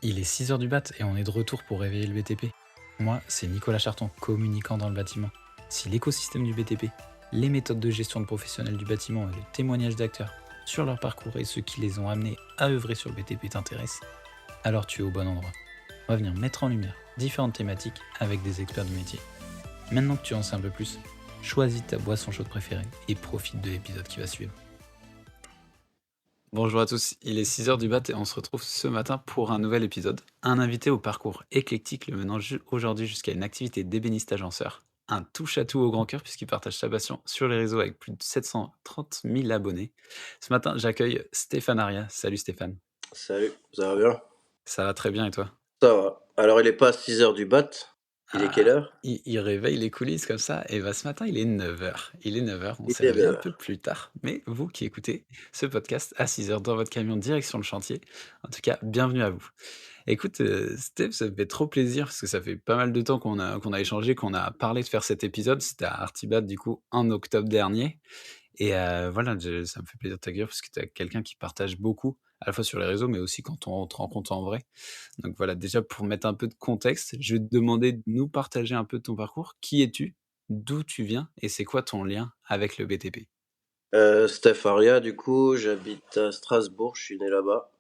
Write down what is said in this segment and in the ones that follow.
Il est 6 heures du mat et on est de retour pour réveiller le BTP. Moi, c'est Nicolas Charton, communicant dans le bâtiment. Si l'écosystème du BTP, les méthodes de gestion de professionnels du bâtiment et les témoignages d'acteurs sur leur parcours et ceux qui les ont amenés à œuvrer sur le BTP t'intéressent, alors tu es au bon endroit. On va venir mettre en lumière différentes thématiques avec des experts du métier. Maintenant que tu en sais un peu plus, choisis ta boisson chaude préférée et profite de l'épisode qui va suivre. Bonjour à tous, il est 6 heures du mat et on se retrouve ce matin pour un nouvel épisode. Un invité au parcours éclectique le menant aujourd'hui jusqu'à une activité d'ébéniste agenceur. Un touche-à-tout au grand cœur puisqu'il partage sa passion sur les réseaux avec plus de 730 000 abonnés. Ce matin, j'accueille Stéphane Aria. Salut Stéphane. Salut, ça va bien? Ça va très bien et toi? Ça va. Alors il est pas 6 heures du bat, il est quelle Ah, heure? il réveille les coulisses comme ça, et bah ce matin il est 9 heures. Il est 9 heures, on Il s'est est réveillé un 9h. peu plus tard, mais vous qui écoutez ce podcast à 6 heures dans votre camion direction le chantier, en tout cas, bienvenue à vous. Écoute, Steph, ça me fait trop plaisir parce que ça fait pas mal de temps qu'on a échangé, qu'on a parlé de faire cet épisode. C'était à Artibat du coup en octobre dernier. Et voilà, ça me fait plaisir de t'accueillir parce que tu es quelqu'un qui partage beaucoup, à la fois sur les réseaux, mais aussi quand on te rencontre en vrai. Donc voilà, déjà pour mettre un peu de contexte, je vais te demander de nous partager un peu de ton parcours. Qui es-tu? D'où tu viens? Et c'est quoi ton lien avec le BTP? Steph Aria du coup, j'habite à Strasbourg, je suis né là-bas.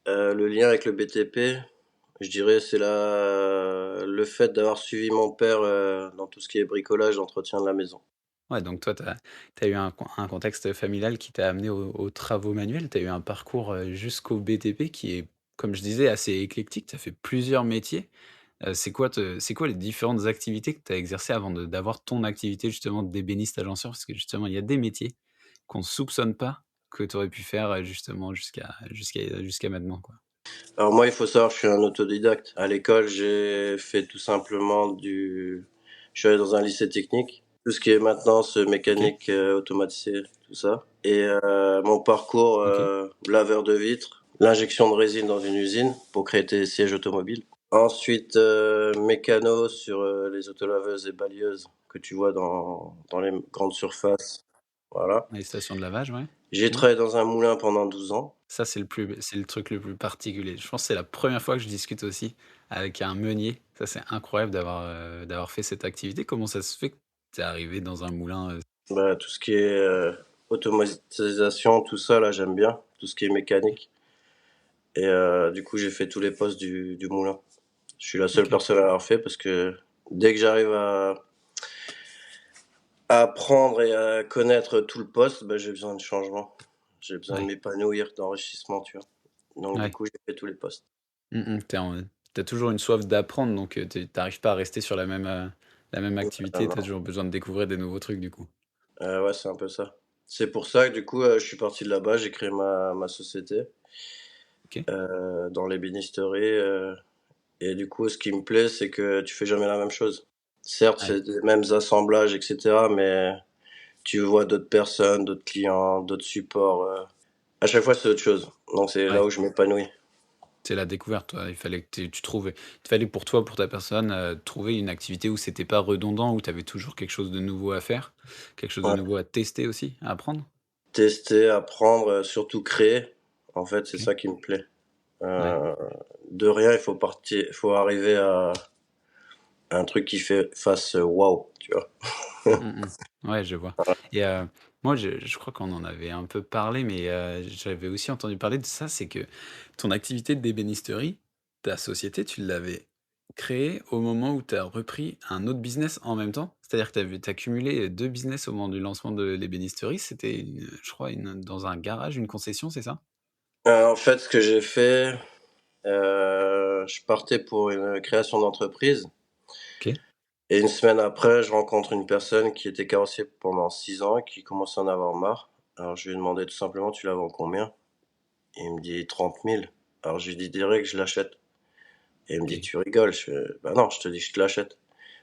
Le lien avec le BTP, je dirais c'est le fait d'avoir suivi mon père, dans tout ce qui est bricolage, entretien de la maison. Ouais, donc toi, tu as eu un contexte familial qui t'a amené aux travaux manuels. Tu as eu un parcours, jusqu'au BTP qui est, comme je disais, assez éclectique. Tu as fait plusieurs métiers. C'est quoi les différentes activités que tu as exercées avant d'avoir ton activité justement d'ébéniste agenceur? Parce que justement, il y a des métiers qu'on ne soupçonne pas que tu aurais pu faire, justement jusqu'à maintenant, quoi. Alors moi, il faut savoir, je suis un autodidacte. À l'école, j'ai fait tout simplement je suis allé dans un lycée technique. Tout ce qui est maintenance OK, mécanique, automatisée, tout ça. Et mon parcours, OK. laveur de vitres, l'injection de résine dans une usine pour créer des sièges automobiles. Ensuite, mécano sur les autolaveuses et balayeuses que tu vois dans les grandes surfaces. Voilà. Les stations de lavage, ouais. J'ai Mmh. travaillé dans un moulin pendant 12 ans. Ça, c'est le truc le plus particulier. Je pense que c'est la première fois que je discute aussi avec un meunier. Ça, c'est incroyable d'avoir fait cette activité. Comment ça se fait que tu es arrivé dans un moulin, Bah, tout ce qui est automatisation, tout ça, là, j'aime bien. Tout ce qui est mécanique. Et du coup, j'ai fait tous les postes du moulin. Je suis la seule OK. personne à l'avoir fait parce que dès que j'arrive à apprendre et à connaître tout le poste, bah, j'ai besoin de changement. J'ai besoin de Ouais, m'épanouir, d'enrichissement, tu vois. Donc, du ouais. coup, j'ai fait tous les postes. Tu toujours une soif d'apprendre, donc tu pas à rester sur la même activité. Tu as Non. toujours besoin de découvrir des nouveaux trucs, du coup. Ouais, c'est un peu ça. C'est pour ça que, du coup, je suis parti de là-bas, j'ai créé ma société OK. dans l'ébénisterie. Et du coup, ce qui me plaît, c'est que tu fais jamais la même chose. Certes, Ouais, c'est les mêmes assemblages, et cetera, mais tu vois d'autres personnes, d'autres clients, d'autres supports, à chaque fois, c'est autre chose. Donc c'est là ouais. où je m'épanouis. C'est la découverte, toi. Il fallait que tu trouves il fallait pour toi, pour ta personne, trouver une activité où c'était pas redondant, où tu avais toujours quelque chose de nouveau à faire, quelque chose de Ouais. nouveau à tester aussi, à apprendre? Tester, apprendre, surtout créer. En fait, c'est OK. ça qui me plaît. Ouais. Heu, de rien, il faut arriver à un truc qui fasse, waouh, tu vois? Mmh mh. Ouais, je vois et moi, je crois qu'on en avait un peu parlé, mais j'avais aussi entendu parler de ça, c'est que ton activité d'ébénisterie, ta société, tu l'avais créée au moment où tu as repris un autre business en même temps? C'est-à-dire que tu as cumulé 2 business au moment du lancement de l'ébénisterie? C'était je crois dans un garage, une concession, c'est ça? En fait, ce que j'ai fait, je partais pour une création d'entreprise. OK. Et une semaine après, je rencontre une personne qui était carrossier pendant 6 ans et qui commençait à en avoir marre. Alors je lui ai demandé tout simplement: «Tu la vends combien?» Et il me dit: 30 000. Alors je lui dis direct: «Je l'achète». Et il me dit: OK. «Tu rigoles?» Je fais: «Bah non, je te dis: "Je te l'achète".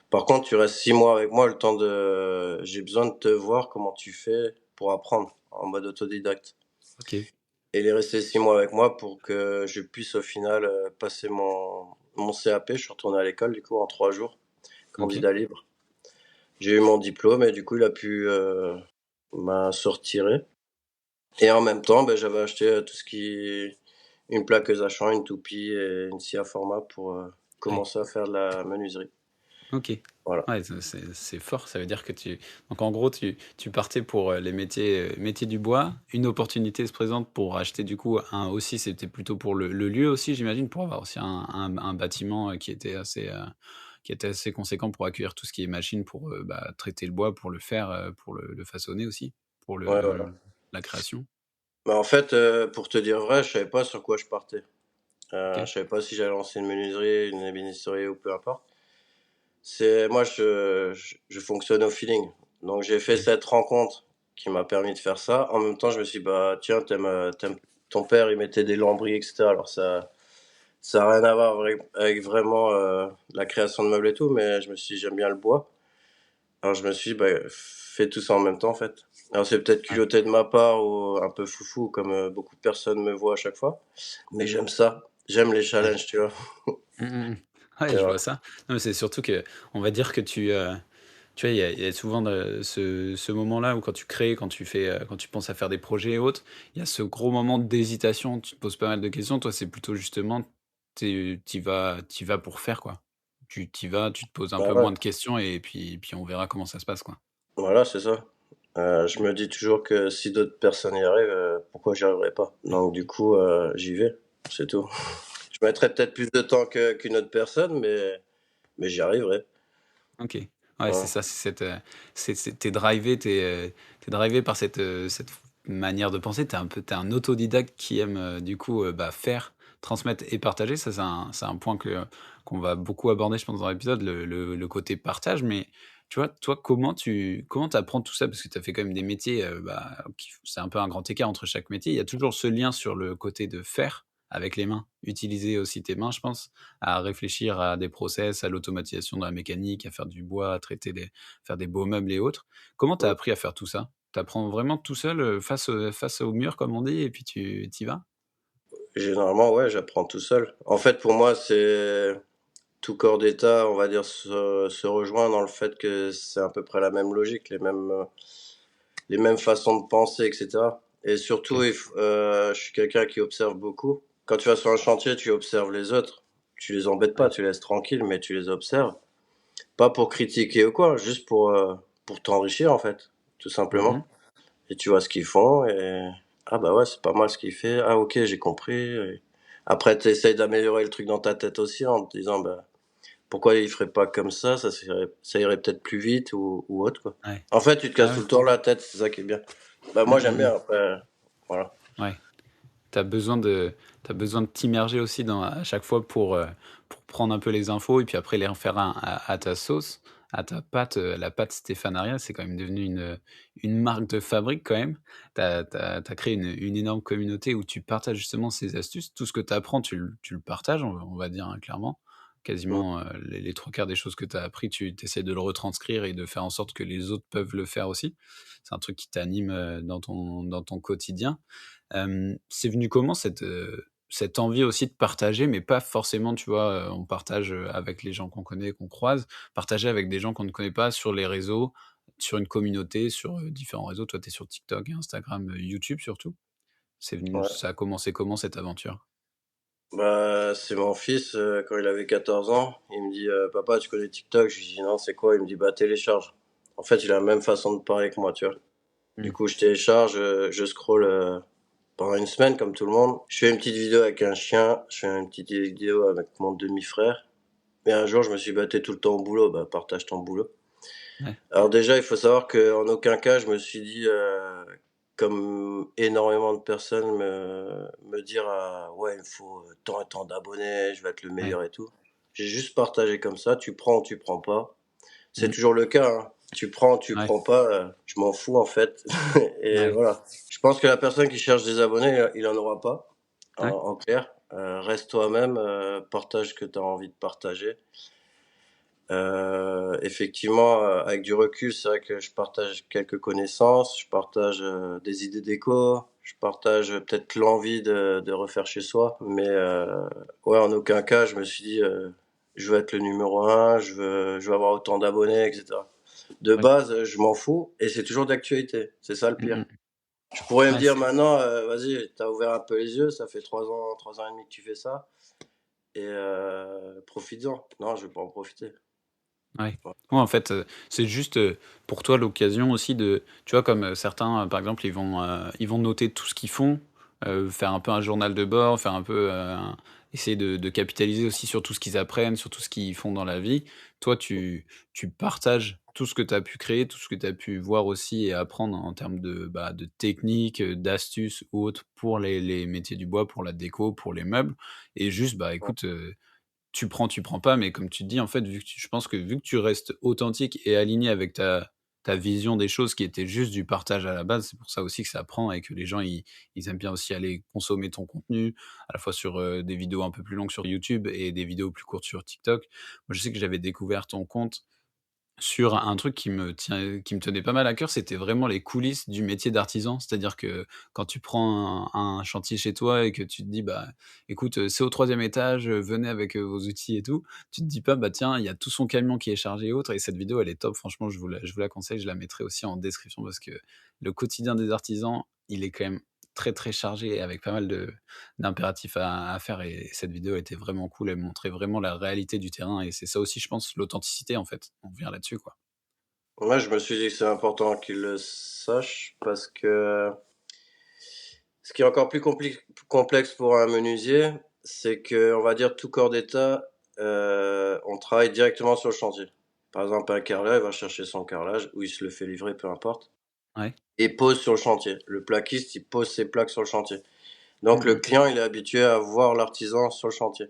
Par contre, tu restes 6 mois avec moi, le temps de j'ai besoin de te voir comment tu fais pour apprendre en mode autodidacte». OK. Et il est resté 6 mois avec moi pour que je puisse au final, passer mon CAP. Je suis retourné à l'école du coup en 3 jours, OK. candidat libre. J'ai eu mon diplôme et du coup il a pu, se retirer et en même temps, j'avais acheté, tout ce qui est une plaqueuse à champ, une toupie et une scie à format pour, Ouais. commencer à faire de la menuiserie. OK. Voilà. Ouais, c'est fort. Ça veut dire que donc en gros, tu partais pour, les métiers du bois. Une opportunité se présente pour acheter du coup un aussi c'était plutôt pour le lieu aussi, j'imagine, pour avoir aussi un bâtiment, qui était assez conséquent pour accueillir tout ce qui est machine pour, bah, traiter le bois, pour le faire, pour le façonner aussi, pour Ouais, voilà. la création? Bah, en fait, pour te dire vrai, je savais pas sur quoi je partais. Je OK. savais pas si j'allais lancer une menuiserie, une ébénisterie ou peu importe. C'est moi je fonctionne au feeling. Donc j'ai fait Ouais. cette rencontre qui m'a permis de faire ça. En même temps, je me suis dit: «Bah, tiens, tu ton père, il mettait des lambris et cetera». Alors ça a rien à voir avec vraiment, la création de meubles et tout, mais je me suis dit: «J'aime bien le bois». Alors je me suis dit: «Bah, fais tout ça en même temps, en fait». Alors c'est peut-être Ouais. culotté de ma part ou un peu foufou comme, beaucoup de personnes me voient à chaque fois, mais j'aime ça. J'aime les Ouais. challenges, tu vois? Mmh mh, mmh. Ouais, Et je voilà. vois ça. Non, mais c'est surtout que on va dire que tu vois, il y a souvent ce moment-là où quand tu crées, quand tu penses à faire des projets et autres, il y a ce gros moment d'hésitation. Tu te poses pas mal de questions. Toi, c'est plutôt justement, tu vas pour faire, quoi. Tu vas, tu te poses un Bah, peu ouais, moins de questions et puis on verra comment ça se passe, quoi. voilà, c'est ça. Je me dis toujours que si d'autres personnes y arrivent, pourquoi j'y arriverais pas? Ouais. Donc du coup, j'y vais, c'est tout. Je mettrais peut-être plus de temps qu'une autre personne, mais j'y arriverai. OK. Ouais, c'est Voilà. ça, c'est tu drivé, tu drivé par cette manière de penser. Tu un autodidacte qui aime, du coup, bah, faire, transmettre et partager. Ça, c'est un point qu'on va beaucoup aborder, je pense, dans l'épisode, le côté partage. Mais tu vois, toi, comment tu apprends tout ça? Parce que tu as fait quand même des métiers, bah, qui c'est un peu un grand écart entre chaque métier. Il y a toujours ce lien sur le côté de faire avec les mains, utiliser aussi tes mains, je pense à réfléchir à des process, à l'automatisation de la mécanique, à faire du bois, à faire des beaux meubles et autres. Comment tu as Mmh. appris à faire tout ça? Tu apprends vraiment tout seul, face au mur comme on dit et puis tu y vas? Généralement, ouais, j'apprends tout seul. En fait, pour moi, c'est tout corps d'état, on va dire, se rejoint dans le fait que c'est à peu près la même logique, les mêmes façons de penser et cetera. Et surtout, OK. je suis quelqu'un qui observe beaucoup. Quand tu vas sur un chantier, tu observes les autres. Tu les embêtes pas, Ouais. tu les laisses tranquilles, mais tu les observes. Pas pour critiquer ou quoi, juste pour t'enrichir, en fait, tout Mmh mh. simplement. Et tu vois ce qu'ils font et: «Ah bah ouais, c'est pas mal ce qu'il fait. Ah OK, j'ai compris» et après tu essayes d'améliorer le truc dans ta tête aussi en te disant: «Bah, pourquoi il ferait pas comme ça irait peut-être plus vite» ou autre, quoi. Ouais. En fait, tu te casses Ah tout ouais. le temps la tête, c'est ça qui est bien. Bah, Mmh, moi, j'aime mmh bien mh. après, voilà. Ouais. Tu as besoin de tu besoin de t'immerger aussi dans à chaque fois pour prendre un peu les infos et puis après les refaire à ta sauce, à ta pâte, la pâte Stéphane Arias, c'est quand même devenu une marque de fabrique quand même. Tu as créé une énorme communauté où tu partages justement ces astuces. Tout ce que tu apprends, tu le partages, on va dire, hein, clairement. Mmh. Quasiment, les 3/4 des choses que tu as appris, tu essaies de le retranscrire et de faire en sorte que les autres peuvent le faire aussi. C'est un truc qui t'anime, dans ton quotidien. C'est venu comment cette envie aussi de partager, mais pas forcément, tu vois, on partage, avec les gens qu'on connaît, qu'on croise, partager avec des gens qu'on ne connaît pas sur les réseaux, sur une communauté, sur, différents réseaux. Toi, tu es sur TikTok, Instagram, YouTube surtout. Ouais. Ça a commencé comment cette aventure? Bah, c'est mon fils, quand il avait 14 ans, il me dit: «Papa, tu connais TikTok?» Je lui dis: «Non, c'est quoi?» Il me dit: «Bah, télécharge». En fait, il a la même façon de parler que moi, tu vois? Du Mmh. coup, je télécharge, je scrolle, pendant une semaine comme tout le monde. Je fais une petite vidéo avec un chien, je fais une petite vidéo avec mon demi-frère. Et un jour, je me suis dit: «Bah, tu tout le temps au boulot, bah, partage ton boulot». Ouais, Alors déjà, il faut savoir qu'en aucun cas, je me suis dit, comme énormément de personnes me dire: «Ouais, il me faut, tant et tant d'abonnés, je vais être le ouais, meilleur et tout». J'ai juste partagé comme ça, tu prends ou tu prends pas. C'est mmh, toujours le cas, hein. Tu prends, tu ouais, prends pas, je m'en fous en fait et ouais, voilà. Je pense que la personne qui cherche des abonnés, il en aura pas, ouais, en clair. Reste toi-même, partage ce que tu as envie de partager. Effectivement, avec du recul, c'est vrai que je partage quelques connaissances, je partage, des idées déco, je partage, peut-être l'envie de refaire chez soi, mais ouais, en aucun cas je me suis dit, «Je veux être le numéro un, je veux avoir autant d'abonnés» et cetera. De ouais, base, je m'en fous et c'est toujours d'actualité, c'est ça le mmh pire. mh. Je pourrais me Ouais, dire c'est maintenant, «Vas-y, tu as ouvert un peu les yeux, ça fait 3 ans et demi que tu fais ça et profites-en». Non, je vais pas en profiter. ouais. Ouais, Ouais, en fait, c'est juste, pour toi l'occasion aussi de tu vois comme, certains, par exemple, ils vont noter tout ce qu'ils font, faire un peu un journal de bord, faire un peu, essayer de capitaliser aussi sur tout ce qu'ils apprennent, sur tout ce qu'ils font dans la vie. Toi, tu partages tout ce que tu as pu créer, tout ce que tu as pu voir aussi et apprendre en termes de, bah, de techniques, d'astuces ou autres pour les métiers du bois, pour la déco, pour les meubles et juste, bah, ouais. écoute, tu prends pas, mais comme tu te dis, en fait, je pense que vu que tu restes authentique et aligné avec ta vision des choses qui était juste du partage à la base, c'est pour ça aussi que ça prend et que les gens ils aiment bien aussi aller consommer ton contenu, à la fois sur, des vidéos un peu plus longues sur YouTube et des vidéos plus courtes sur TikTok. Moi, je sais que j'avais découvert ton compte sur un truc qui me tenait pas mal à cœur, c'était vraiment les coulisses du métier d'artisan. C'est-à-dire que quand tu prends un chantier chez toi et que tu te dis: «Bah, écoute, c'est au troisième étage, venez avec, vos outils et tout». Tu te dis pas: «Bah, tiens, il y a tout son camion qui est chargé et autres» et cette vidéo, elle est top. Franchement, je vous la conseille. Je la mettrai aussi en description parce que le quotidien des artisans, il est quand même très, très chargé et avec pas mal d'impératifs à faire et cette vidéo était vraiment cool. Elle montrait vraiment la réalité du terrain et c'est ça aussi, je pense, l'authenticité, en fait. On revient là-dessus, quoi. Moi, je me suis dit que c'est important qu'ils le sachent parce que ce qui est encore plus complexe pour un menuisier, c'est que, on va dire, tout corps d'état, on travaille directement sur le chantier. Par exemple, un carreleur, il va chercher son carrelage ou il se le fait livrer, peu importe, Ouais. et pose sur le chantier. Le plaquiste, il pose ses plaques sur le chantier. Mmh Donc le mh. client, il est habitué à voir l'artisan sur le chantier.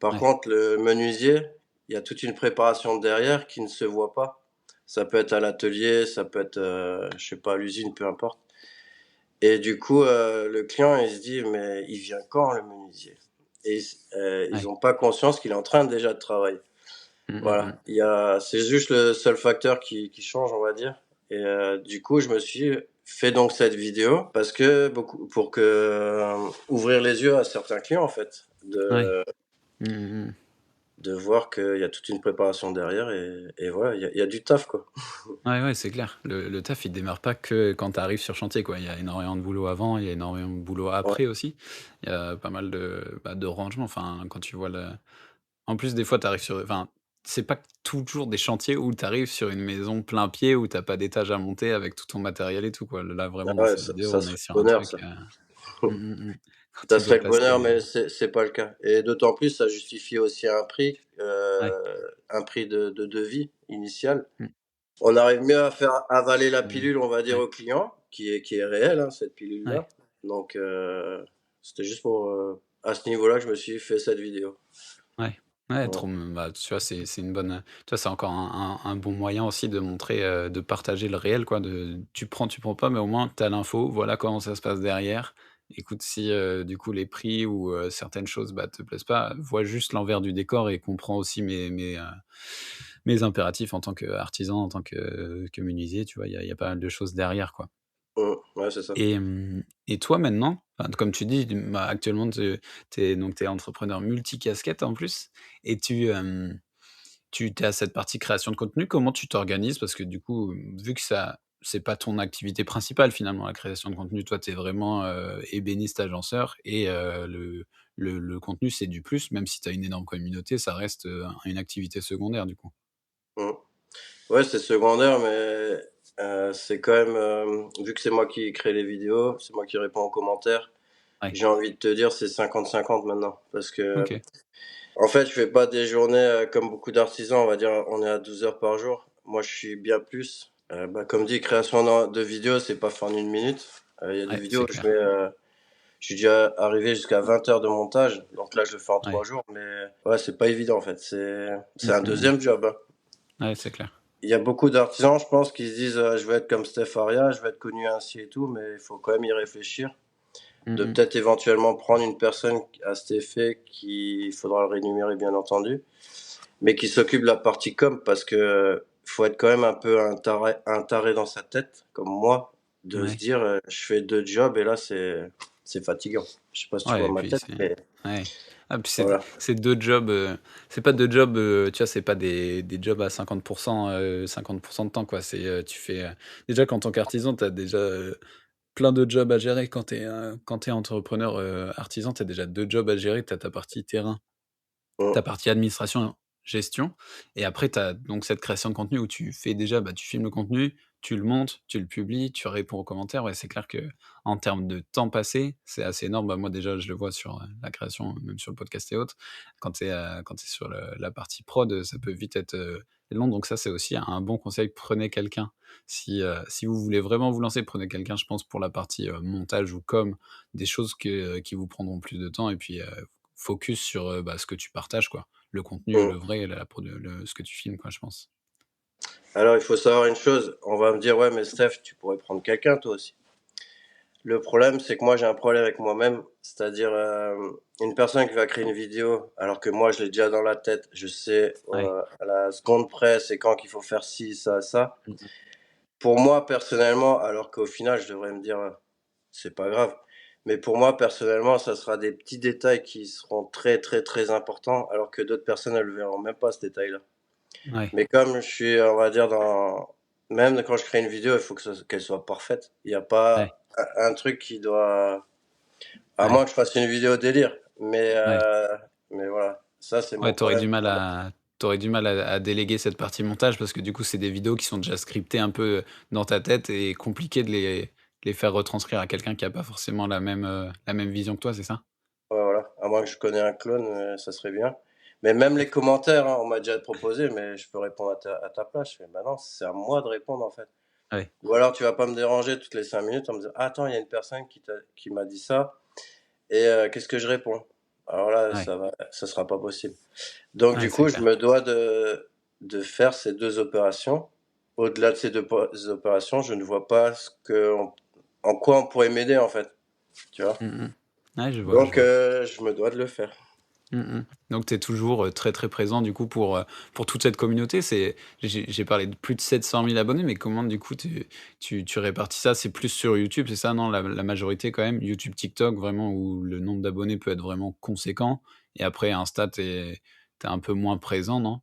Par Ouais. contre, le menuisier, il y a toute une préparation derrière qui ne se voit pas. Ça peut être à l'atelier, ça peut être, je sais pas, à l'usine, peu importe. Et du coup, le client, il se dit: «Mais il vient quand le menuisier?» Et ils Ouais. ont pas conscience qu'il est en train déjà de travailler. Mmh mh mh. Voilà, il y a c'est juste le seul facteur qui change, on va dire. Et du coup, je me suis fait donc cette vidéo parce que beaucoup pour que, ouvrir les yeux à certains clients, en fait, Ouais. de Mmh mh mh. voir qu'il y a toute une préparation derrière et voilà, il y a du taf, quoi. Ouais, ouais, c'est clair. Le taf, il démarre pas que quand tu arrives sur chantier, quoi. Il y a énormément de boulot avant, il y a énormément de boulot Ouais, après aussi. Il y a pas mal bah, de rangement, enfin, quand tu vois en plus, des fois, tu arrives sur enfin, c'est pas toujours des chantiers où tu arrives sur une maison plein pied, où tu as pas d'étage à monter avec tout ton matériel et tout, quoi. Là, vraiment, dans ah ouais, cette ça vidéo, ça on est serait sur le un bonheur, truc, ça. mmh. Quand Ça tu dois serait le bonheur, passer, mais c'est pas le cas et d'autant plus, ça justifie aussi ouais. un prix de devis initial. Mmh. On arrive mieux à faire avaler la Mmh. pilule, on va dire, Ouais. au client, qui est réelle, hein, cette Ouais. pilule-là. Donc c'était juste pour, à ce niveau-là que je me suis fait cette vidéo. Ouais. Ouais, Ouais, trop bah, tu vois, c'est une bonne, tu vois, c'est encore un bon moyen aussi de montrer, de partager le réel, quoi, de tu prends pas, mais au moins tu as l'info, voilà comment ça se passe derrière. Écoute, si, du coup, les prix ou, certaines choses, bah, te plaisent pas, vois juste l'envers du décor et comprends aussi mes impératifs en tant qu'artisan, en tant que menuisier, tu vois? Il y a pas mal de choses derrière, quoi. ouais, c'est ça. Et toi maintenant, enfin, comme tu dis, bah, actuellement tu es entrepreneur multicasquette en plus et tu as cette partie création de contenu. Comment tu t'organises? Parce que du coup, vu que ça c'est pas ton activité principale finalement la création de contenu, toi tu es vraiment, ébéniste agenceur et le contenu c'est du plus, même si tu as une énorme communauté, ça reste, une activité secondaire du coup? Mmh. Ouais, c'est secondaire, mais c'est quand même, vu que c'est moi qui crée les vidéos, c'est moi qui réponds aux commentaires, Ouais, j'ai envie de te dire c'est 50-50 maintenant. Parce que OK. en fait, je fais pas des journées, comme beaucoup d'artisans, on va dire, on est à 12 heures par jour. Moi, je suis bien plus. Bah, comme dit, création de vidéos, c'est pas fait en 1 minute. Il y a des Ouais, vidéos c'est où clair. je suis déjà arrivé jusqu'à 20 heures de montage, donc là, je le fais en 3 Ouais. jours, mais ouais, c'est pas évident, en fait. C'est Mmh, un mmh mh. deuxième job, hein. Ouais, c'est clair. Il y a beaucoup d'artisans, je pense, qui se disent, «Je veux être comme Steph Faria, je veux être connu ainsi et tout», mais il faut quand même y réfléchir. Mmh De mh. peut-être éventuellement prendre une personne à cet effet qu'il faudra le rémunérer, bien entendu. Mais qui s'occupe de la partie com parce que faut être quand même un peu un taré dans sa tête, comme moi, de se Ouais. dire, «Je fais 2 jobs» et là, c'est fatigant. Je sais pas si tu vois Ouais et ma puis tête, c'est mais ouais. Ah puis voilà. c'est 2 jobs, c'est pas 2 jobs, tu vois, c'est pas des jobs à 50 50 de temps, quoi. C'est, tu fais, déjà qu'en tant qu'artisan, tu as déjà, plein de jobs à gérer quand tu es entrepreneur, artisan, tu as déjà 2 jobs à gérer. Tu as ta partie terrain, Mmh, ta partie administration, gestion et après tu as donc cette création de contenu où tu fais déjà, tu filmes le contenu, tu le montes, tu le publies, tu réponds aux commentaires. Ouais, c'est clair que en termes de temps passé, c'est assez énorme. Moi déjà, je le vois sur, la création, même sur le podcast et autres. Quand tu es sur la partie prod, ça peut vite être, long donc ça, c'est aussi un bon conseil. Prenez quelqu'un. Si vous voulez vraiment vous lancer, prenez quelqu'un, je pense, pour la partie, montage ou com, des choses qui vous prendront plus de temps et puis, focus sur, ce que tu partages, quoi. Le contenu, le mmh. vrai, la prod le ce que tu filmes, quoi, je pense. Alors il faut savoir une chose, on va me dire: «Ouais, mais Steph, tu pourrais prendre quelqu'un toi aussi». Le problème, c'est que moi j'ai un problème avec moi-même, c'est-à-dire, une personne qui va créer une vidéo alors que moi je l'ai déjà dans la tête, je sais, Ouais. à la seconde près, c'est quand qu'il faut faire ci, ça, ça. Mmh mh. Pour moi personnellement, alors qu'au final je devrais me dire, c'est pas grave. Mais pour moi personnellement, ça sera des petits détails qui seront très, très, très importants alors que d'autres personnes, elles le verront même pas ce détail-là. Ouais, Mais comme je suis, on va dire dans même quand je crée une vidéo, il faut qu'elle soit parfaite. Il y a ouais, pas un truc qui doit à ouais, moins que je fasse une vidéo délire, ouais. mais voilà, ça c'est Ouais, mon problème. tu du mal à déléguer cette partie montage parce que du coup, c'est des vidéos qui sont déjà scriptées un peu, dans ta tête et compliqué de les faire retranscrire à quelqu'un qui a pas forcément la même vision que toi, c'est ça? Ouais, voilà, à moins que je connais un clone, ça serait bien. Mais même les commentaires, hein, on m'a déjà proposé: «Mais je peux répondre à ta place». Je fais: «Bah non, c'est à moi de répondre, en fait». Ouais, Ou alors tu vas pas me déranger toutes les 5 minutes en me disant: «Ah, attends, il y a une personne qui m'a dit ça et qu'est-ce que je réponds?» Alors là, ouais, ça sera pas possible. Donc ouais, du c'est coup, je clair. me dois de faire ces 2 opérations. Au-delà de ces 2 opérations, je ne vois pas en quoi on pourrait m'aider, en fait, tu vois? Mmh mh. Ouais, je vois, je Donc vois. je me dois de le faire. Mmh mh. Donc tu es toujours, très, très présent du coup pour toute cette communauté. J'ai parlé de plus de 700 000 abonnés, mais comment du coup tu répartis ça? C'est plus sur YouTube, c'est ça, non? La majorité quand même? YouTube, TikTok vraiment où le nombre d'abonnés peut être vraiment conséquent et après Insta, tu es un peu moins présent, non?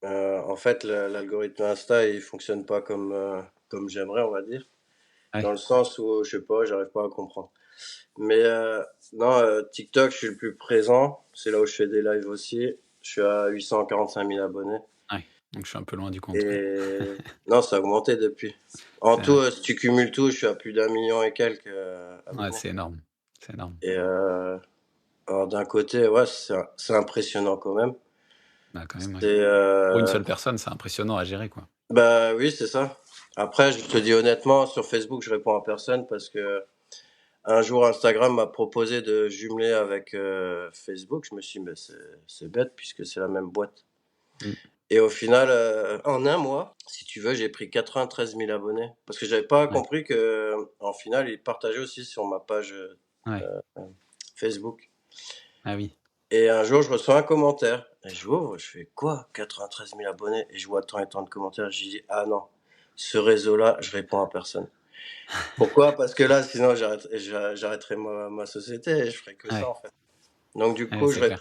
En fait, l'algorithme Insta, il fonctionne pas comme j'aimerais, on va dire. Dans Ouais, le sens où, je sais pas, j'arrive pas à comprendre. Mais non, TikTok, je suis le plus présent. C'est là où je fais des lives aussi. Je suis à 845 000 abonnés ouais, donc je suis un peu loin du compte, ouais. et non, ça a augmenté depuis. En C'est tout, vrai. si tu cumules tout, je suis à plus d'1 million et quelques, Ouais, abonnés c'est énorme, c'est énorme. et alors d'un côté, ouais, c'est impressionnant quand même. Bah, quand même, ouais. C'est, Pour une seule personne, c'est impressionnant à gérer, quoi. bah, oui, c'est ça. Après, je te dis honnêtement, sur Facebook, je réponds à personne parce que un jour, Instagram m'a proposé de jumeler avec, Facebook. Je me suis dit: «Mais c'est bête puisque c'est la même boîte» Mmh, et au final, en un mois, si tu veux, j'ai pris 93 000 abonnés parce que j'avais pas ouais, compris qu'en final, ils partageaient aussi sur ma page, ouais. Facebook Ah oui. et un jour, je reçois un commentaire et je l'ouvre, je fais: «Quoi? 93 000 abonnés?» et je vois tant et tant de commentaires. J'ai dit: «Ah non, ce réseau-là, je réponds à personne». Pourquoi? Parce que là, sinon j'arrêterais ma société et je ferais que ça, Ouais, en fait. Donc du ouais, coup, c'est clair.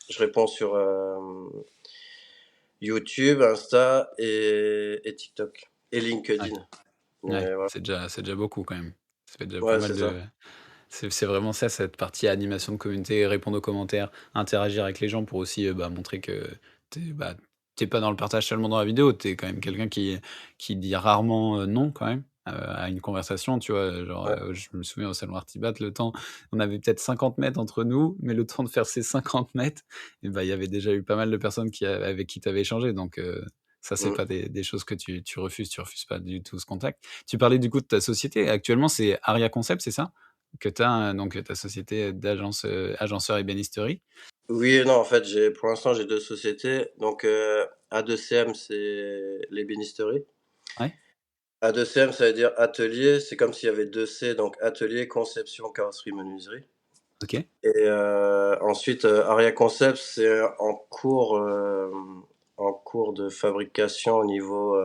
je réponds sur, YouTube, Insta et TikTok et Ouais. LinkedIn. Ouais, Mais voilà. c'est déjà beaucoup quand même. Ça fait déjà pas Ouais, mal c'est ça. de c'est vraiment ça, cette partie animation de communauté, répondre aux commentaires, interagir avec les gens pour aussi, montrer que tu es pas dans le partage seulement dans la vidéo, tu es quand même quelqu'un qui dit rarement, non quand même, à une conversation, tu vois? Genre, Ouais. je me souviens au salon Artibat, le temps on avait peut-être 50 mètres entre nous, mais le temps de faire ces 50 mètres et il y avait déjà eu pas mal de personnes avec qui tu avais échangé donc ça, c'est Mmh. pas des choses que tu refuses pas du tout ce contact. Tu parlais du coup de ta société. Actuellement, c'est Aria Concept, c'est ça? Que tu as, donc ta société d'agence, agenceur ébénisterie? Oui et non, en fait, pour l'instant, j'ai 2 sociétés. Donc, A2CM, c'est l'ébénisterie. Ouais, A2CM, ça veut dire atelier, c'est comme s'il y avait 2 C, donc atelier, conception, carrosserie, menuiserie. OK, Et ensuite, Aria Concept, c'est en cours de fabrication au niveau,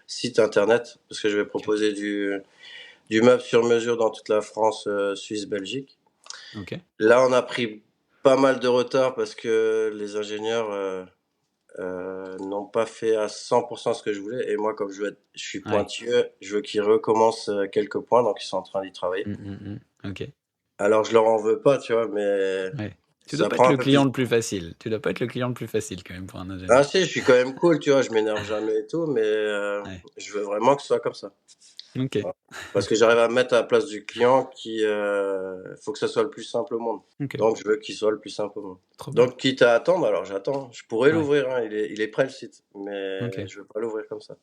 site internet, parce que je vais OK, proposer du meuble sur mesure dans toute la France, Suisse, Belgique. OK. Là, on a pris pas mal de retard parce que les ingénieurs, n'ont pas fait à 100 ce que je voulais et moi comme je suis Ouais. pointilleux, je veux qu'ils recommencent, quelques points donc ils sont en train d'y travailler. OK. Alors je leur en veux pas, tu vois? Mais Ouais. Tu dois ça pas être prend un le peu plus client de le plus facile. Tu dois pas être le client le plus facile quand même pour un ah ingénieur. si, je suis quand même cool, tu vois? Je m'énerve jamais et tout, mais Ouais. je veux vraiment que ce soit comme ça. OK. Voilà. Parce que j'arrive à me mettre à la place du client qui, faut que ça soit le plus simple au monde. OK. Donc je veux qu'il soit le plus simple au monde. Trop bien. Donc quitte à attendre, alors j'attends. Je pourrais Ouais. l'ouvrir, hein, il est prêt le site, mais OK. je veux pas l'ouvrir comme ça.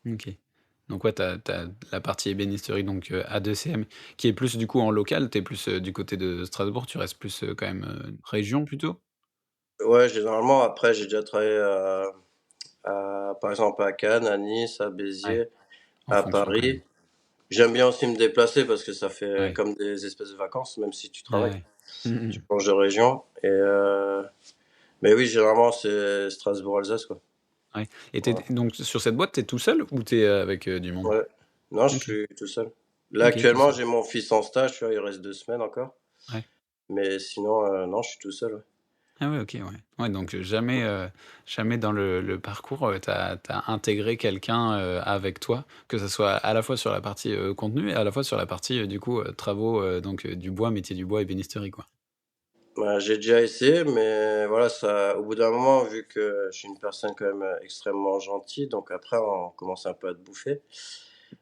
OK. Donc ouais, tu as la partie ébénisterie donc A2CM qui est plus du coup en local, tu es plus, du côté de Strasbourg, tu restes plus, quand même, région plutôt? Ouais, généralement après j'ai déjà travaillé par exemple à Cannes, à Nice, à Ouais, Béziers, en à fonction quand même. Paris. J'aime bien aussi me déplacer parce que ça fait Ouais. comme des espèces de vacances, même si tu Ouais, travailles. ouais. Mmh Tu mh. changes de région mais oui, généralement c'est Strasbourg-Alsace, quoi. Ouais et tu Voilà. donc sur cette boîte, tu es tout seul ou tu es, avec, du monde? Ouais. Non, je OK. suis tout seul. Là, OK, tout actuellement, seul. j'ai mon fils en stage, tu vois? Il reste 2 semaines encore, Ouais. mais sinon, non, je suis tout seul, ouais. Ah ouais, OK, ouais. Ouais, donc jamais dans le parcours, tu as intégré quelqu'un, avec toi, que ça soit à la fois sur la partie, contenu et à la fois sur la partie, du coup, travaux, donc du bois, métier du bois, ébénisterie, quoi? Bah, j'ai déjà essayé, mais voilà, ça au bout d'un moment, vu que je suis une personne quand même, extrêmement gentille, donc après on commence un peu à te bouffer.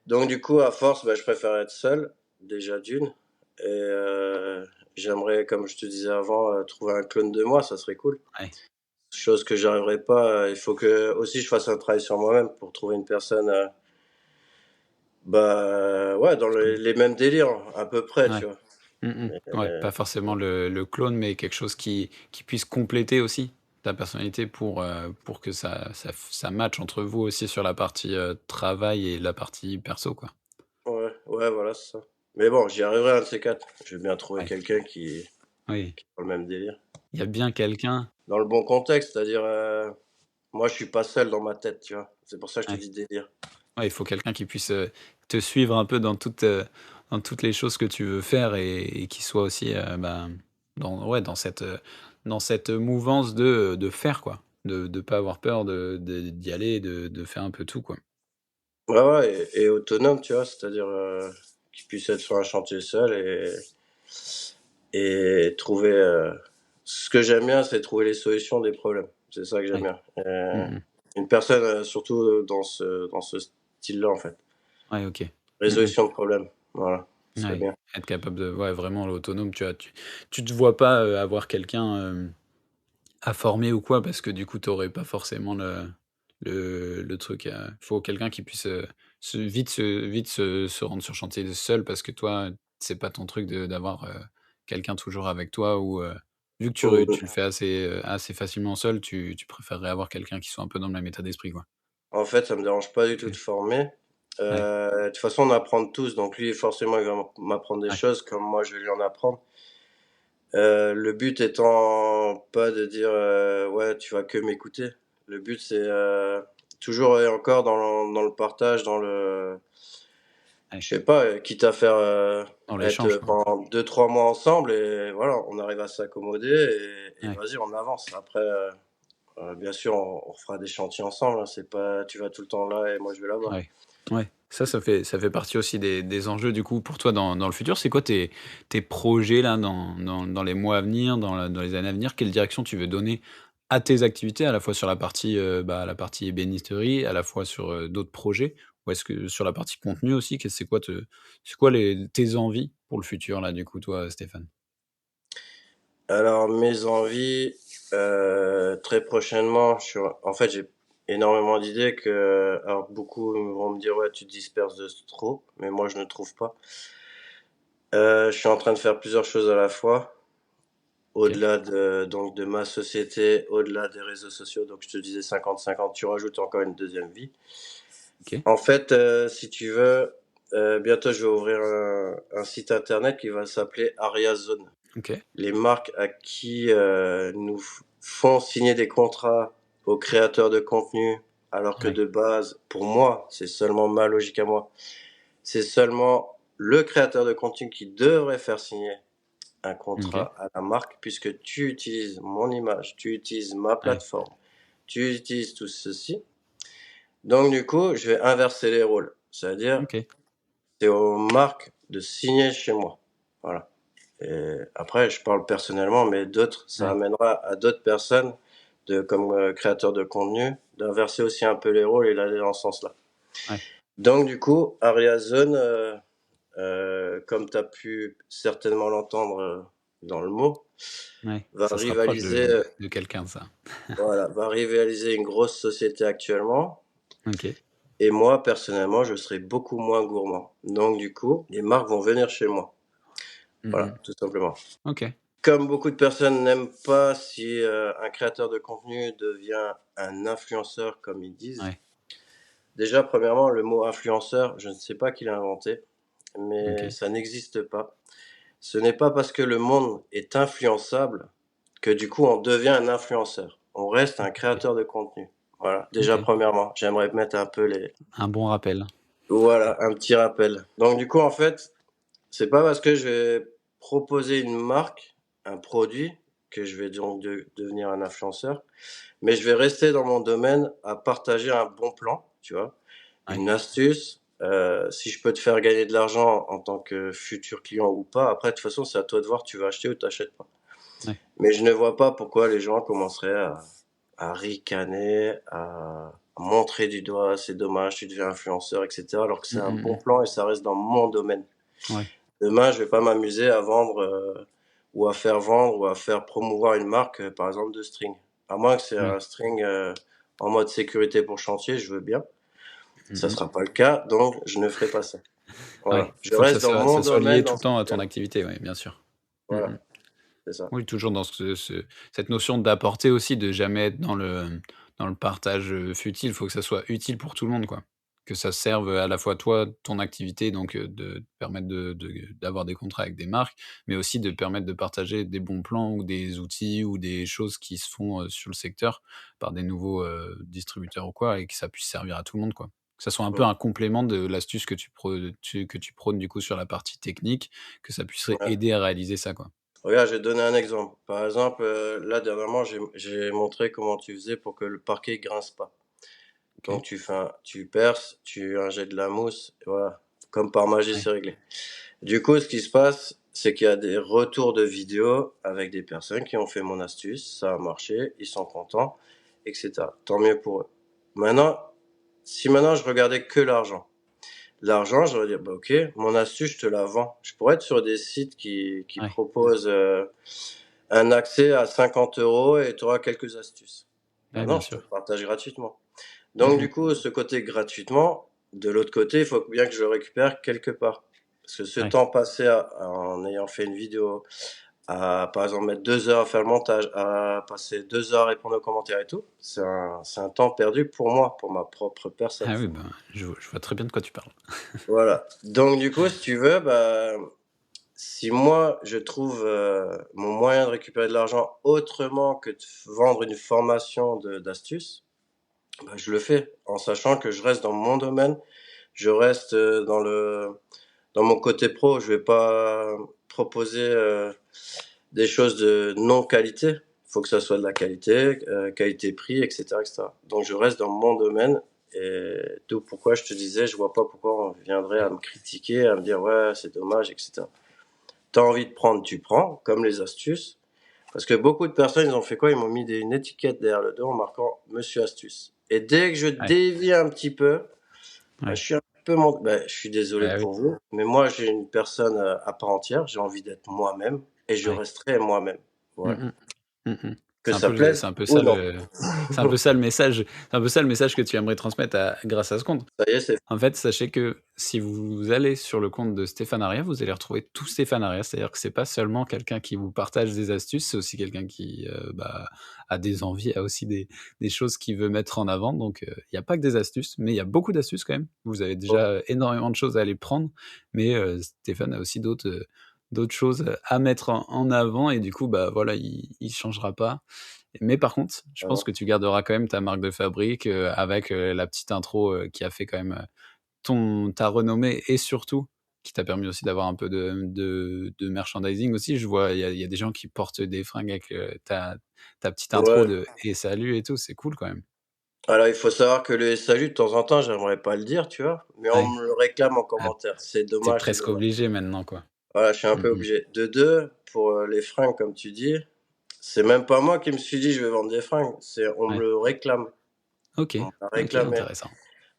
Donc du coup, à force, bah, je préfère être seul, déjà d'une et j'aimerais, comme je te disais avant, trouver un clone de moi, ça serait cool. Ouais, Chose que j'arriverai pas, il faut que aussi je fasse un travail sur moi-même pour trouver une personne, bah, ouais, dans comme les mêmes délires, à peu près, ouais. tu vois? Mmh. Mais Ouais, pas forcément le clone, mais quelque chose qui puisse compléter aussi ta personnalité pour que ça matche entre vous aussi sur la partie, travail et la partie perso, quoi. ouais, ouais, voilà, c'est ça. Mais bon, j'y arriverai un de ces 4. Je vais bien trouver Ouais, quelqu'un qui oui. est dans le même délire. Il y a bien quelqu'un Dans le bon contexte, c'est-à-dire, moi, je suis pas seul dans ma tête, tu vois? C'est pour ça que je te ouais. dis délire. Ouais, il faut quelqu'un qui puisse, te suivre un peu dans toutes les choses que tu veux faire et qui soit aussi, ben, dans cette mouvance de faire, quoi. De pas avoir peur d'y aller, de faire un peu tout, quoi. Ouais, ouais et autonome, tu vois? C'est-à-dire, qu'il puisse être sur un chantier seul et trouver, ce que j'aime bien, c'est trouver les solutions des problèmes. C'est ça que j'aime Ouais. bien. Mmh. Une personne, surtout, dans ce style-là, en fait. Ouais, OK. Mmh. Résolution de problèmes, voilà, ce serait Ouais, bien. être capable de ouais, vraiment l'autonome, tu vois? Tu te vois pas, avoir quelqu'un, à former ou quoi parce que du coup, tu aurais pas forcément le truc, faut quelqu'un qui puisse, se rendre sur chantier seul parce que toi, c'est pas ton truc d'avoir, quelqu'un toujours avec toi ou, vu que Mmh tu le mh. fais assez facilement seul, tu préférerais avoir quelqu'un qui soit un peu dans le même état d'esprit, quoi? En fait, ça me dérange pas du tout de OK. former. Ouais, De toute façon, on apprend de tous, donc lui, forcément, il va m'apprendre des ouais, choses comme moi, je vais lui en apprendre. Le but étant pas de dire, «Ouais, tu vas que m'écouter». Le but, c'est, toujours et encore dans le partage, ouais, je sais pas, quitte à faire, dans être, l'échange, quoi. pendant 2-3 mois ensemble et voilà, on arrive à s'accommoder et Ouais. vas-y, on avance. Après, bien sûr, on refera des chantiers ensemble, hein, c'est pas tu vas tout le temps là et moi je vais là-bas. Ouais. Ouais. Ça fait partie aussi des enjeux du coup pour toi dans le futur. C'est quoi tes projets là dans les mois à venir, dans les années à venir? Quelle direction tu veux donner à tes activités, à la fois sur la partie, bah, la partie ébénisterie, à la fois sur, d'autres projets? Ou est-ce que sur la partie contenu aussi, c'est quoi tes envies pour le futur là du coup toi, Stéphane? Alors mes envies, très prochainement, en fait, j'ai énormément d'idées alors beaucoup vont me dire: «Ouais, tu te disperses de trop», mais moi je ne trouve pas. Je suis en train de faire plusieurs choses à la fois, OK, au-delà de ma société, au-delà des réseaux sociaux, donc je te disais 50-50, tu rajoutes encore une deuxième vie. OK, En fait, si tu veux, bientôt je vais ouvrir un site internet qui va s'appeler Ariazone. OK, Les marques à qui, nous font signer des contrats aux créateurs de contenu, alors que ouais, de base, pour moi, c'est seulement ma logique à moi, c'est seulement le créateur de contenu qui devrait faire signer un OK, contrat à la marque puisque tu utilises mon image, tu utilises ma ouais, plateforme, tu utilises tout ceci. Donc du coup, je vais inverser les rôles. C'est-à-dire, OK, c'est aux marques de signer chez moi. Voilà. Et après, je parle personnellement, mais d'autres, ça ouais, amènera à d'autres personnes comme créateurs de contenu, d'inverser aussi un peu les rôles et d'aller dans ce sens-là. ouais, Donc du coup, Ariazone, comme tu as pu certainement l'entendre dans le mot, ouais. va Ça se rapproche rivaliser, de quelqu'un ça. voilà, va rivaliser une grosse société actuellement. OK. Et moi, personnellement, je serai beaucoup moins gourmand. Donc du coup, les marques vont venir chez moi. Mmh Voilà, mh. tout simplement. OK, Comme beaucoup de personnes n'aiment pas si un créateur de contenu devient un influenceur, comme ils disent. ouais, Déjà, premièrement, le mot influenceur, je ne sais pas qui l'a inventé, mais OK, ça n'existe pas. Ce n'est pas parce que le monde est influençable que du coup on devient un influenceur. On reste un OK, créateur de contenu. Voilà, déjà OK. premièrement, j'aimerais mettre un peu les Un bon rappel. voilà, un petit rappel. Donc du coup, en fait, c'est pas parce que je vais proposer une marque, un produit, que je vais donc devenir un influenceur, mais je vais rester dans mon domaine à partager un bon plan, tu vois, Ouais, une astuce. Si je peux te faire gagner de l'argent en tant que futur client ou pas, après, de toute façon, c'est à toi de voir, tu vas acheter ou t'achètes pas. ouais. Mais je ne vois pas pourquoi les gens commenceraient à ricaner, à montrer du doigt, c'est dommage, tu deviens influenceur, etc. Alors que c'est Mmh, un mmh bon mh. plan et ça reste dans mon domaine. Ouais, Demain, je vais pas m'amuser à vendre ou à faire vendre ou à faire promouvoir une marque, par exemple, de string. À moins que c'est ouais. un string en mode sécurité pour chantier, je veux bien. Mmh Ça mh. sera pas le cas, donc je ne ferai pas ça. Voilà. Ouais, Je faut que reste dans mon ça soit lié domaine tout dans le ce temps à ton domaine. activité, ouais, bien sûr. Mmh Voilà, mh. c'est ça. Oui, toujours dans cette notion d'apporter aussi, de jamais être dans le partage, futile. Il faut que ça soit utile pour tout le monde, quoi. Que ça serve, à la fois toi, ton activité, donc de te permettre d'avoir des contrats avec des marques, mais aussi de permettre de partager des bons plans ou des outils ou des choses qui se font, sur le secteur par des nouveaux, distributeurs ou quoi et que ça puisse servir à tout le monde, quoi. Que ça soit un peu Mmh. un complément de l'astuce que tu prônes, du coup, sur la partie technique, que ça puisse Ouais. aider à réaliser ça, quoi. Regarde, je vais te donner un exemple. Par exemple, là, dernièrement, j'ai montré comment tu faisais pour que le parquet grince pas. OK. Donc tu perces, tu injectes de la mousse, et voilà. Comme par magie, Ouais. c'est réglé. Du coup, ce qui se passe, c'est qu'il y a des retours de vidéos avec des personnes qui ont fait mon astuce, ça a marché, ils sont contents, etc. Tant mieux pour eux. Maintenant, si maintenant je regardais que l'argent, j'aurais dit, bah ok, mon astuce, je te la vends. Je pourrais être sur des sites qui Ouais. proposent un accès à 50 euros et tu auras quelques astuces. Bah Ouais, bien non, je te sûr. le partage gratuitement. Mmh Donc du mh. coup, ce côté gratuitement, de l'autre côté, il faut bien que je le récupère quelque part. Parce que ce Ouais. temps passé en ayant fait une vidéo, à par exemple mettre 2 heures à faire le montage, à passer 2 heures à répondre aux commentaires et tout, c'est un temps perdu pour moi, pour ma propre personne. Ah oui, ben, je vois très bien de quoi tu parles. Voilà. Donc du coup, si tu veux, bah, si moi je trouve, mon moyen de récupérer de l'argent autrement que de vendre une formation d'astuces, bah, je le fais en sachant que je reste dans mon domaine. Je reste, dans mon côté pro, je vais pas proposer, des choses de non qualité. Il faut que ça soit de la qualité, qualité-prix, et cetera, et cetera. Donc je reste dans mon domaine et d'où pourquoi je te disais, je vois pas pourquoi on viendrait à me critiquer, à me dire: «Ouais, c'est dommage», et cetera. Tu as envie de prendre, tu prends, comme les astuces. Parce que beaucoup de personnes, ils ont fait quoi? Ils m'ont mis une étiquette derrière le dos en marquant «Monsieur Astuce» et dès que je Ouais, dévie un petit peu, bah, je ouais. suis un peu mon bah, je suis désolé Bah, oui, pour vous, mais moi, j'ai une personne, à part entière. J'ai envie d'être moi-même et je ouais. resterai moi-même. Mmh Voilà. mh. Mmh mh. Que ça C'est plaise un peu ou ça non. le c'est un peu ça le message que tu aimerais transmettre à grâce à ce compte. Ça y est, c'est En fait, sachez que si vous allez sur le compte de Stéphane Aria, vous allez retrouver tout Stéphane Aria. C'est-à-dire que c'est pas seulement quelqu'un qui vous partage des astuces, c'est aussi quelqu'un qui, bah, a des envies, a aussi des choses qu'il veut mettre en avant. Donc, il y a pas que des astuces, mais il y a beaucoup d'astuces quand même. Vous avez bon. déjà énormément de choses à aller prendre, mais, Stéphane a aussi d'autres choses à mettre en avant et du coup, bah, voilà, il changera pas. Mais par contre, je pense Voilà. que tu garderas quand même ta marque de fabrique, avec, la petite intro, qui a fait quand même, ton ta renommée et surtout qui t'a permis aussi d'avoir un peu de merchandising aussi. Je vois, il y a des gens qui portent des fringues avec, ta petite intro Ouais. de «Et salut» et tout, c'est cool quand même. Alors il faut savoir que le salut de temps en temps, j'aimerais pas le dire, tu vois? Mais on Ouais, me le réclame en ah, commentaire. C'est tu dommage, c'est presque dommage. obligé maintenant, quoi. Voilà, je suis un Mmh peu mh. obligé. De 2, pour, les fringues comme tu dis, c'est même pas moi qui me suis dit: «Je vais vendre des fringues», c'est on me Ouais. le réclame. OK, On me l'a OK, réclamé. intéressant.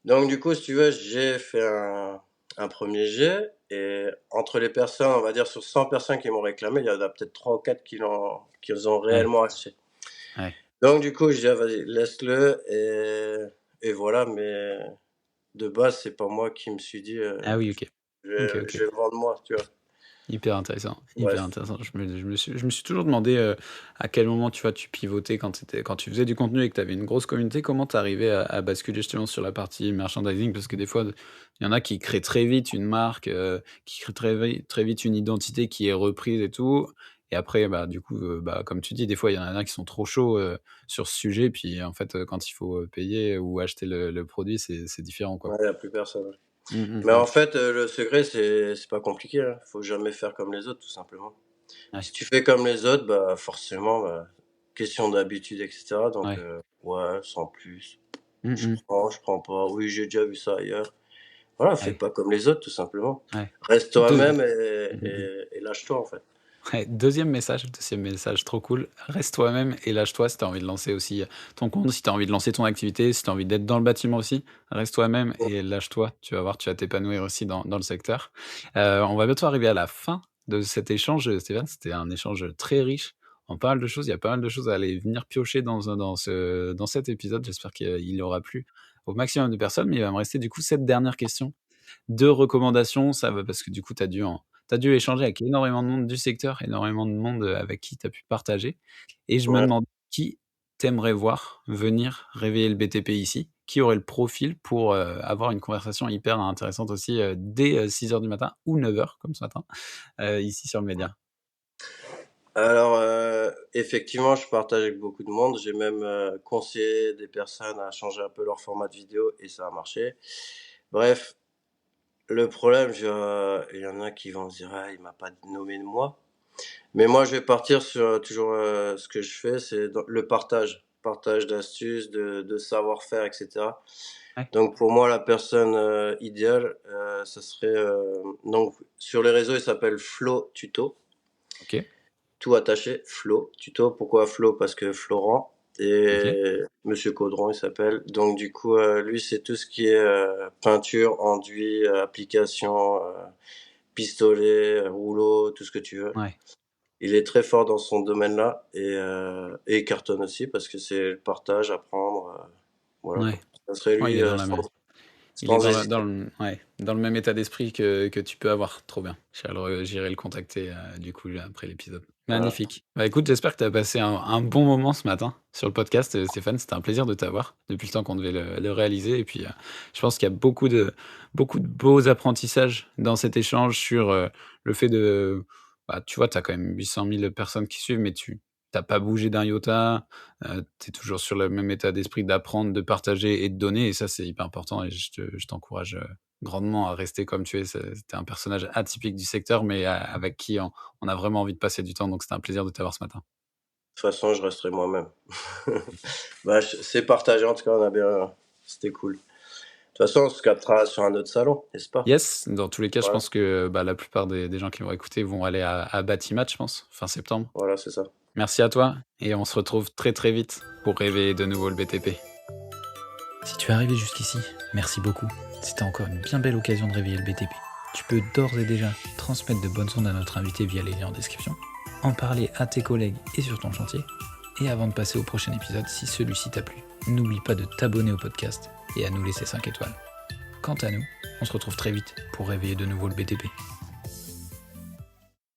Donc du coup, si tu veux, j'ai fait un 1er jet et entre les personnes, on va dire sur 100 personnes qui m'ont réclamé, il y en a peut-être 3 ou 4 qui les ont Ouais, réellement acheté. ouais. Donc du coup, je dis: «Ah vas-y, laisse-le» et voilà, mais de base, c'est pas moi qui me suis dit, Ah oui, OK. OK, je OK. vais le vendre moi, tu vois? Hyper intéressant, hyper Bref. intéressant. Je me suis toujours demandé, à quel moment, tu vois, tu pivotais quand tu faisais du contenu et que tu avais une grosse communauté, comment tu arrivais à basculer justement sur la partie merchandising? Parce que des fois, il y en a qui créent très vite une marque, qui créent très vite une identité qui est reprise et tout et après, bah, du coup, bah, comme tu dis, des fois, il y en a qui sont trop chauds, sur ce sujet puis en fait, quand il faut, payer ou acheter le produit, c'est différent, quoi. Ouais, il y a plus personne, ouais. Mmh mh, Mais mmh. en fait, le secret, c'est pas compliqué, hein. Faut jamais faire comme les autres, tout simplement. Ouais, Si tu fais comme les autres, bah, forcément, bah, question d'habitude et cetera donc ouais. ouais, sans plus. Mmh mh. Je prends pas. Oui, j'ai déjà vu ça ailleurs. Voilà, fais Ouais, pas comme les autres, tout simplement. ouais. Reste Deux toi-même mmh mh, mmh. et lâche-toi, en fait. Ouais, deuxième message trop cool. Reste toi-même et lâche-toi si tu as envie de lancer aussi, ton compte, si tu as envie de lancer ton activité, si tu as envie d'être dans le bâtiment aussi, reste toi-même Mmh, et lâche-toi. Tu vas voir, tu vas t'épanouir aussi dans le secteur. On va bientôt arriver à la fin de cet échange, Stéphane. C'était un échange très riche en pas mal de choses. Il y a pas mal de choses à aller venir piocher dans cet épisode. J'espère qu'il aura plu au maximum de personnes, mais il va me rester du coup cette dernière question de recommandations, ça va parce que du coup, tu dû échanger avec énormément de monde du secteur, énormément de monde, avec qui tu as pu partager et je me ouais. demande qui t'aimerais voir venir réveiller le BTP ici? Qui aurait le profil pour, avoir une conversation hyper intéressante aussi, dès, 6:00 du matin ou 9:00 comme ce matin, ici sur le Média? Alors, effectivement, je partage avec beaucoup de monde. J'ai même, conseillé des personnes à changer un peu leur format de vidéo et ça a marché. Bref, le problème, il y en a qui vont se dire: «Ah, il m'a pas nommé de moi». Mais moi, je vais partir sur, toujours, ce que je fais, c'est dans le partage. Partage d'astuces, de savoir-faire et cetera. Ouais, Donc pour moi, la personne, idéale, ce serait, donc sur les réseaux, il s'appelle Flo Tuto, OK, tout attaché, Flo Tuto. Pourquoi Flo? Parce que Florent OK, et Monsieur Caudron, il s'appelle. Donc du coup, lui, c'est tout ce qui est, peinture, enduit, application, pistolet, rouleau, tout ce que tu veux. ouais, Il est très fort dans son domaine-là et il cartonne aussi parce que c'est le partage, apprendre, voilà quoi. ouais. Ça serait Ouais, il lui, est dans la même il est sans dans hésiter. le ouais, dans le même état d'esprit que tu peux avoir. Trop bien. J'irai le contacter, du coup, là, après l'épisode. Voilà. Magnifique. Bah, écoute, j'espère que tu as passé un bon moment ce matin sur le podcast, Stéphane. C'était un plaisir de t'avoir depuis le temps qu'on devait le réaliser et puis, je pense qu'il y a beaucoup de beaux apprentissages dans cet échange sur, le fait de bah, tu vois, tu as quand même 800 000 personnes qui suivent, mais tu as pas bougé d'un iota. Tu es toujours sur le même état d'esprit d'apprendre, de partager et de donner et ça, c'est hyper important et je t'encourage, grandement à rester comme tu es. Tu un personnage atypique du secteur, mais avec qui on a vraiment envie de passer du temps, donc c'était un plaisir de t'avoir ce matin. De toute façon, je resterai moi-même. Bah, c'est partagé en tout cas, on a bien c'était cool. De toute façon, on se captera sur un autre salon, n'est-ce pas? Yes, dans tous les cas, je Voilà, pense que, bah, la plupart des gens qui vont écouter vont aller à Batimat, je pense, fin septembre. voilà, c'est ça. Merci à toi et on se retrouve très, très vite pour rêver de nouveau le BTP. Si tu es arrivé jusqu'ici, merci beaucoup. C'était encore une bien belle occasion de réveiller le BTP. Tu peux d'ores et déjà transmettre de bonnes ondes à notre invité via les liens en description, en parler à tes collègues et sur ton chantier. Et avant de passer au prochain épisode, si celui-ci t'a plu, n'oublie pas de t'abonner au podcast et à nous laisser 5 étoiles. Quant à nous, on se retrouve très vite pour réveiller de nouveau le BTP.